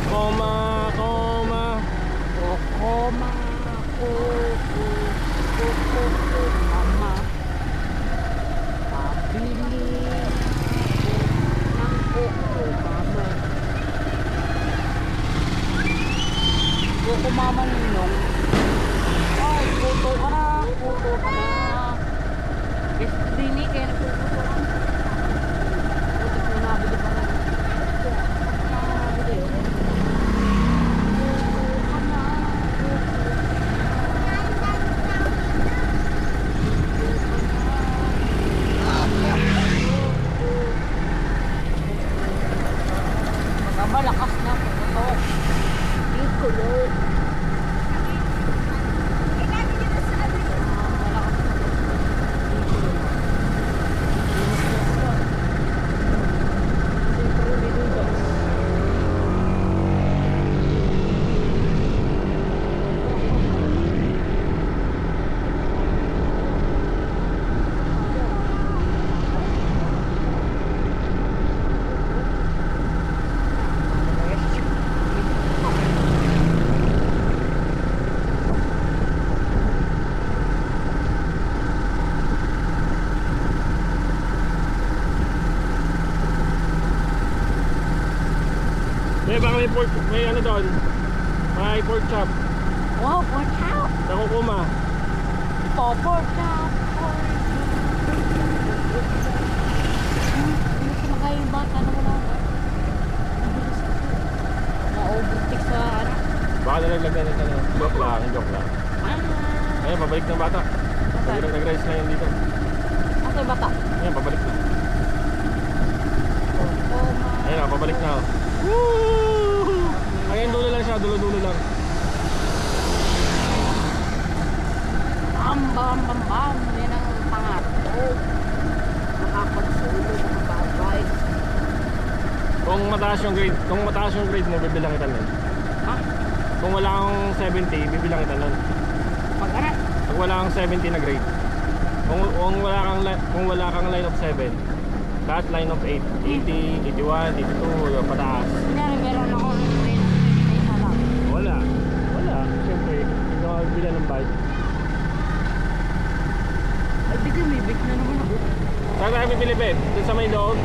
Koma, koma. Koma, kuku, kuku, mama. Pabili ng kuku, mama. Kuku, mama ninong. Ay, kuto ka na, kuto ka na. Dini, kaya nagkukuto ka. Kuto ko nabili pa na. Nabili yun. Malakas na ito. Dito yun. Baka may ano doon. May pork chop. Wow, pork chop. Sa Kukuma. Ito, pork chop. Hindi ko makayong bata na wala. Na-overtake sa ano. Baka nalaglagan ng ano. Joke lang, joke lang. Ayun, pabalik ng bata. Nag-rise na yun dito. Asa yung bata? Ayun, pabalik na. Ayun na, pabalik na. Woo! Ayun, dulo lang siya, dulo-dulo lang. Bam, bam, bam, bam. Yan ang pangatlo. Makapagsulo, makapag-bike. Kung mataas yung grade mo, bibilang kita nun. Ha? Kung wala kang 70, bibilang kita nun. Pag-arat? Kung wala kang 70 na grade. Kung wala kang line of 7, lahat line of 8, 80, 81, 82, pataas. Kunyari, meron ako ng train. Isa lang. Wala. Siyempre, hindi ka magbila ng bike. Ay, bigla may bike na naman ako. Saan tayo bibili, Beb? Doon sa may loob?